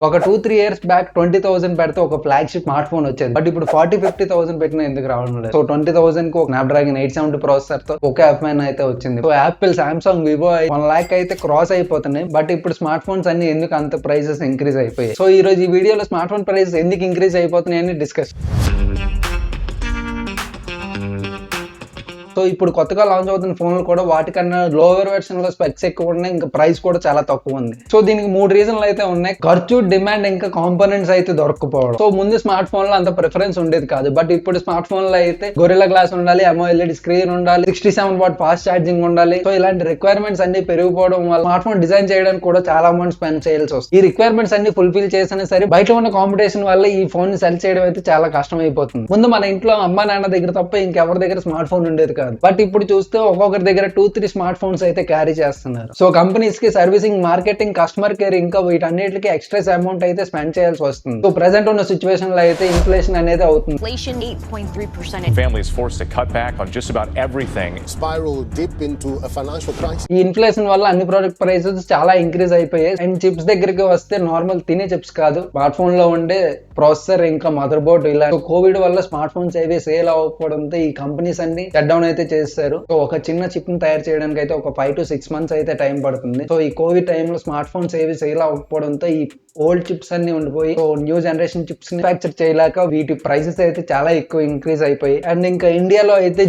ఒక 2-3 years back 20,000 పెడితే ఒక ఫ్లాగ్షిప్ స్మార్ట్ ఫోన్ వచ్చేది. బట్ ఇప్పుడు 40-50,000 పెట్టినా ఎందుకు రావడం లేదు. సో 20,000 కి ఒక స్నాప్డ్రాగన్ 870 ప్రాసెసర్ తో ఒక F9 అయితే వచ్చింది. So Apple, Samsung, Vivo 1 lakh అయితే క్రాస్ అయిపోతున్నాయి. బట్ ఇప్పుడు స్మార్ట్ ఫోన్స్ అన్ని ఎందుకు అంత ప్రైసెస్ ఇంక్రీజ్ అయిపోయాయి? సో ఈ రోజు ఈ వీడియోలో స్మార్ట్ ఫోన్ ప్రైసెస్ ఎందుకు ఇంక్రీజ్ అయిపోతున్నాయి అని డిస్కస్. సో ఇప్పుడు కొత్తగా లాంచ్ అవుతున్న ఫోన్లు కూడా వాటికన్నా లోవర్ వెర్షన్ లో స్పెక్స్ ఎక్కువ ఉన్నాయి, ఇంకా ప్రైస్ కూడా చాలా తక్కువ ఉంది. సో దీనికి 3 రీజన్లు అయితే ఉన్నాయి. ఖర్చు, డిమాండ్, ఇంకా కాంపోనెంట్స్ అయితే దొరకపోవడం. సో ముందు స్మార్ట్ ఫోన్ లో అంత ప్రిఫరెన్స్ ఉండేది కాదు. బట్ ఇప్పుడు స్మార్ట్ ఫోన్ లో అయితే గొరిల్లా గ్లాస్ ఉండాలి, AMOLED స్క్రీన్ ఉండాలి, 67W ఫాస్ట్ ఛార్జింగ్ ఉండాలి. సో ఇలాంటి రిక్వైర్మెంట్స్ అన్ని పెరిగిపోవడం వల్ల స్మార్ట్ ఫోన్ డిజైన్ చేయడానికి కూడా చాలా అమౌంట్ స్పెండ్ చేయాల్సి వస్తుంది. ఈ రిక్వైర్మెంట్స్ అన్ని ఫుల్ఫిల్ చేసినా సరే బయట ఉన్న కాంపిటీషన్ వల్ల ఈ ఫోన్ ని సెల్ చేయడం అయితే చాలా కష్టం అయిపోతుంది. ముందు మన ఇంట్లో అమ్మా నాన్న దగ్గర తప్ప ఇంకెవరి దగ్గర స్మార్ట్ ఫోన్ ఉండేది కాదు. బట్ ఇప్పుడు చూస్తే ఒక్కొక్కరి దగ్గర 2-3 స్మార్ట్ ఫోన్స్ అయితే క్యారీ చేస్తున్నారు. సో కంపెనీస్ కి సర్వీసింగ్, మార్కెటింగ్, కస్టమర్ కేర్ ఇంకా వీటన్నిటికి ఎక్స్ట్రా అమౌంట్ అయితే స్పెండ్ చేయాల్సి వస్తుంది. సో ప్రెసెంట్ ఉన్న సిచువేషన్ లో అయితే ఇన్ఫ్లేషన్ అనేది అవుతుంది. Inflation 8.3%. Families forced to cut back on just about everything. Spiral dip into a financial crisis. ఈ ఇన్ఫ్లేషన్ వల్ల అన్ని ప్రొడక్ట్ ప్రైసెస్ చాలా ఇంక్రీజ్ అయిపోయాయి. అండ్ చిప్స్ దగ్గరికి వస్తే నార్మల్ తినే చిప్స్ కాదు, స్మార్ట్ ఫోన్ లో ఉండే ప్రాసెసర్ ఇంకా మదర్ బోర్డ్ ఇలా. కోవిడ్ వల్ల స్మార్ట్ ఫోన్స్ ఏవి సేల్ అవ్వకపోవడంతో ఈ కంపెనీస్ అన్ని షట్ డౌన్ అయితే చేస్తారు. సో ఒక చిన్న చిప్ ని తయారు చేయడానికి అయితే ఒక 5 to 6 months అయితే టైం పడుతుంది. సో ఈ కోవిడ్ టైంలో స్మార్ట్ ఫోన్స్ ఏవి సేల్ అవ్వకపోవడంతో ఈ ఓల్డ్ చిప్స్ అన్ని ఉండిపోయి సో న్యూ జనరేషన్ చిప్స్ ని మ్యానుఫ్యాక్చర్ చేయలేక వీటి ప్రైసెస్ అయితే చాలా ఎక్కువ ఇంక్రీజ్ అయిపోయి. అండ్ ఇంకా ఇండియాలో అయితే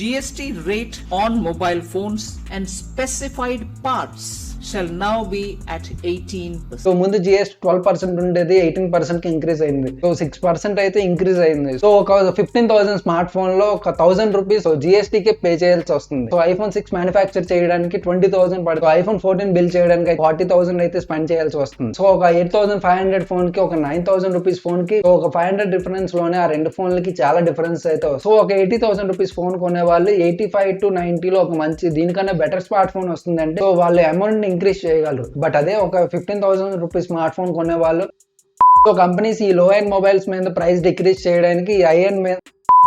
GST rate on mobile phones and specified parts shall now be at 18%. So ముందు GST 12% ఉండేది, 18% కి ఇంక్రీజ్ అయింది. సో 6% అయితే ఇంక్రీజ్ అయింది. సో ఒక 15,000 స్మార్ట్ ఫోన్ లో ఒక 1,000 రూపీస్ GST కి పే చేయాల్సి వస్తుంది. సో iPhone 6 మ్యానుఫ్యాక్చర్ చేయడానికి 20,000 పడుతుంది. iPhone 14 బిల్ చేయడానికి 40,000 అయితే స్పెండ్ చేయాల్సి వస్తుంది. సో ఒక 8,500 ఫోన్ కి, ఒక 9,000 రూపీస్ ఫోన్ కి ఒక 500 డిఫరెన్స్ లోనే ఆ రెండు ఫోన్లకి చాలా డిఫరెన్స్ అయితే వస్తుంది. సో ఒక 80,000 రూపీస్ ఫోన్ కొనే వాళ్ళు 85 to 90 లో ఒక మంచి దీనికన్నా బెటర్ స్మార్ట్ ఫోన్ వస్తుందంటే సో వాళ్ళ అమౌంట్ ఇంక్రీజ్ చేయగలరు. బట్ అదే ఒక 15,000 రూపీస్ స్మార్ట్ ఫోన్ కొనే వాళ్ళు, సో కంపెనీస్ ఈ లో ఎండ్ మొబైల్స్ మీద ప్రైస్ డిక్రీజ్ చేయడానికి ఈ హై ఎండ్ మీద.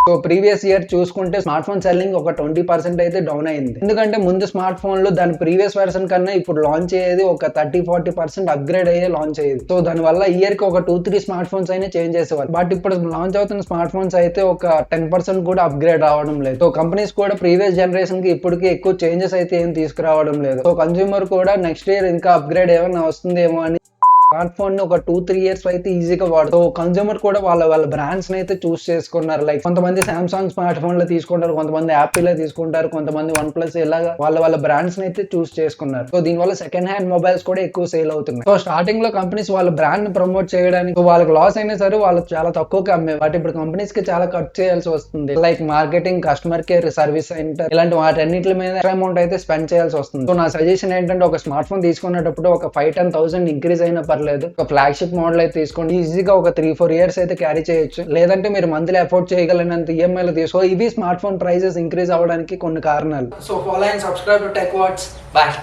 సో ప్రీవియస్ ఇయర్ చూసుకుంటే స్మార్ట్ ఫోన్ సెల్లింగ్ ఒక 20% అయితే డౌన్ అయింది. ఎందుకంటే ముందు స్మార్ట్ ఫోన్ లో దాని ప్రీవియస్ వెర్షన్ కన్నా ఇప్పుడు లాంచ్ అయ్యేది ఒక 30-40% అప్గ్రేడ్ అయ్యే లాంచ్ అయ్యేది. సో దాని వల్ల ఇయర్ కి ఒక 2-3 స్మార్ట్ ఫోన్స్ అయినా చేంజ్ చేసేవారు. బట్ ఇప్పుడు లాంచ్ అవుతున్న స్మార్ట్ ఫోన్స్ అయితే ఒక 10% కూడా అప్గ్రేడ్ రావడం లేదు. సో కంపెనీస్ కూడా ప్రీవియస్ జనరేషన్ కి ఇప్పటికి ఎక్కువ చేంజెస్ అయితే ఏం తీసుకురావడం లేదు. సో కన్స్యూమర్ కూడా నెక్స్ట్ ఇయర్ ఇంకా అప్గ్రేడ్ ఏమైనా వస్తుందేమో అని స్మార్ట్ ఫోన్ ని ఒక 2-3 ఇయర్స్ అయితే ఈజీగా వాడుతూ కన్స్యూమర్ కూడా వాళ్ళ బ్రాండ్స్ ని అయితే చూస్ చేసుకున్నారు. లైక్ కొంతమంది సామ్సంగ్ స్మార్ట్ ఫోన్ లో తీసుకుంటారు, కొంతమంది యాపిల్ లో తీసుకుంటారు, కొంతమంది OnePlus ఇలాగా వాళ్ళ బ్రాండ్స్ ని అయితే చూస్ చేసుకున్నారు. సో దీనివల్ల సెకండ్ హ్యాండ్ మొబైల్స్ కూడా ఎక్కువ సేల్ అవుతున్నాయి. సో స్టార్టింగ్ లో కంపెనీస్ వాళ్ళ బ్రాండ్ ని ప్రమోట్ చేయడానికి వాళ్ళకి లాస్ అయినా సరే వాళ్ళు చాలా తక్కువగా అమ్మే. బట్ ఇప్పుడు కంపెనీస్ కి చాలా ఖర్చు చేయాల్సి వస్తుంది. Like marketing, customer care, service centre ఇలాంటి వాటన్నిటి మీద అమౌంట్ అయితే స్పెండ్ చేయాల్సి వస్తుంది. సో నా సజెషన్ ఏంటంటే ఒక స్మార్ట్ ఫోన్ తీసుకునేటప్పుడు ఒక 5-10,000 ఇంక్రీజ్ అయినా పర్లేదు, ఒక ఫ్లాగ్షిప్ మోడల్ అయితే తీసుకోండి. ఈజీగా ఒక 3-4 ఇయర్స్ అయితే క్యారీ చేయొచ్చు. లేదంటే మీరు మంత్లీ అఫోర్డ్ చేయగలిగినంత EMI లో తీసుకో. ఇవి స్మార్ట్ ఫోన్ ప్రైసెస్ ఇంక్రీజ్ అవ్వడానికి కొన్ని కారణాలు. So follow and subscribe to Tech Watts. Bye.